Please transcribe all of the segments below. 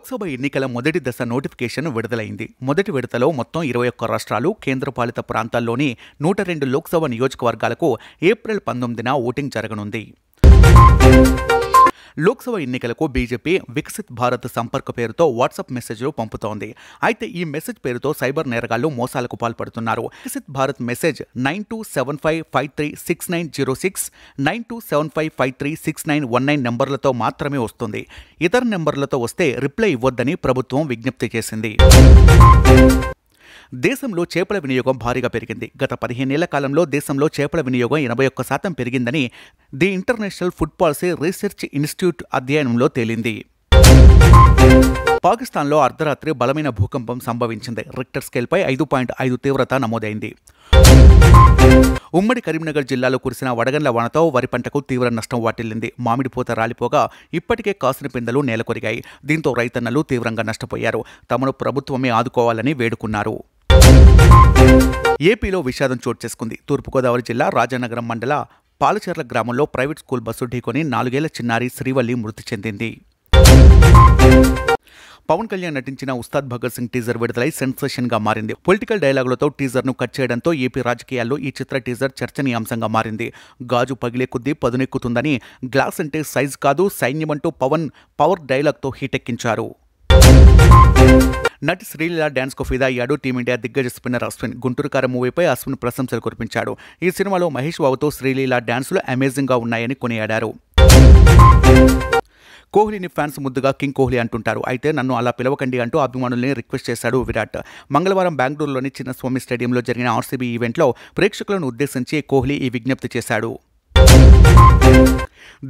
లోక్సభ ఎన్నికల మొదటి దశ నోటిఫికేషన్ విడుదలైంది. మొదటి విడతలో మొత్తం 21 రాష్ట్రాలు, కేంద్రపాలిత ప్రాంతాల్లోని 102 లోక్సభ నియోజకవర్గాలకు ఏప్రిల్ 19న ఓటింగ్ జరగనుంది. లోక్సభ ఎన్నికలకు బీజేపీ వికసిత్ భారత్ సంపర్క్ పేరుతో వాట్సాప్ మెసేజ్లు పంపుతోంది. అయితే ఈ మెసేజ్ పేరుతో సైబర్ నేరగాళ్లు మోసాలకు పాల్పడుతున్నారు. వికసిత్ భారత్ మెసేజ్ 9275536906, 9275536919 నెంబర్లతో మాత్రమే వస్తుంది. ఇతర నెంబర్లతో వస్తే రిప్లై ఇవ్వొద్దని ప్రభుత్వం విజ్ఞప్తి చేసింది. దేశంలో చేపల వినియోగం భారీగా పెరిగింది. గత 15 ఏళ్ల కాలంలో దేశంలో చేపల వినియోగం 81% పెరిగిందని the international food policy research institute అధ్యయనంలో తేలింది. పాకిస్తాన్లో అర్ధరాత్రి బలమైన భూకంపం సంభవించింది. రిక్టర్ స్కేల్పై 5.5 తీవ్రత నమోదైంది. ఉమ్మడి కరీంనగర్ జిల్లాలో కురిసిన వడగండ్ల వానతో వరి పంటకు తీవ్ర నష్టం వాటిల్లింది. మామిడి పూత రాలిపోగా ఇప్పటికే కాసిన పిందెలు నేలకొరిగాయి. దీంతో రైతన్నలు తీవ్రంగా నష్టపోయారు. తమను ప్రభుత్వమే ఆదుకోవాలని వేడుకున్నారు. ఏపీలో విషాదం చోటు చేసుకుంది. తూర్పుగోదావరి జిల్లా రాజానగరం మండల పాలచెర్ల గ్రామంలో ప్రైవేట్ స్కూల్ బస్సు ఢీకొని 4 ఏళ్ల చిన్నారి శ్రీవల్లి మృతి చెందింది. పవన్ కళ్యాణ్ నటించిన ఉస్తాద్ భగత్ సింగ్ టీజర్ విడుదలై సెన్సేషన్గా మారింది. పొలిటికల్ డైలాగులతో టీజర్ను కట్ చేయడంతో ఏపీ రాజకీయాల్లో ఈ చిత్ర టీజర్ చర్చనీయాంశంగా మారింది. గాజు పగిలే కొద్దీ పదునెక్కుతుందని, గ్లాస్ అంటే సైజ్ కాదు సైన్యమంటూ పవర్ డైలాగ్తో హీటెక్కించారు. నటి శ్రీలీల డ్యాన్స్కు ఫిదా అయ్యాడు టీమిండియా దిగ్గజ స్పిన్నర్ అశ్విన్. గుంటూరు కారం మూవీపై అశ్విన్ ప్రశంసలు కురిపించాడు. ఈ సినిమాలో మహేష్ బాబుతో శ్రీలీల డ్యాన్సులు అమేజింగ్గా ఉన్నాయని కొనియాడారు. కోహ్లీని ఫ్యాన్స్ ముద్దుగా కింగ్ కోహ్లీ అంటుంటారు. అయితే నన్ను అలా పిలవకండి అంటూ అభిమానుల్ని రిక్వెస్ట్ చేశాడు విరాట్. మంగళవారం బెంగళూరులోని చిన్నస్వామి స్టేడియంలో జరిగిన ఆర్సీబీ ఈవెంట్లో ప్రేక్షకులను ఉద్దేశించి కోహ్లీ ఈ విజ్ఞప్తి చేశాడు.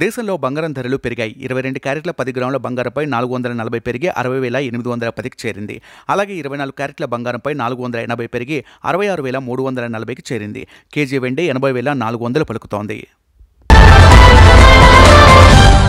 దేశంలో బంగారం ధరలు పెరిగాయి. 22 క్యారెట్ల 10 గ్రాముల బంగారంపై 440 పెరిగి 60,810కి చేరింది. అలాగే 24 క్యారెట్ల బంగారంపై 480 పెరిగి 66,340కి చేరింది. కేజీ వెండి 80,400 పలుకుతోంది.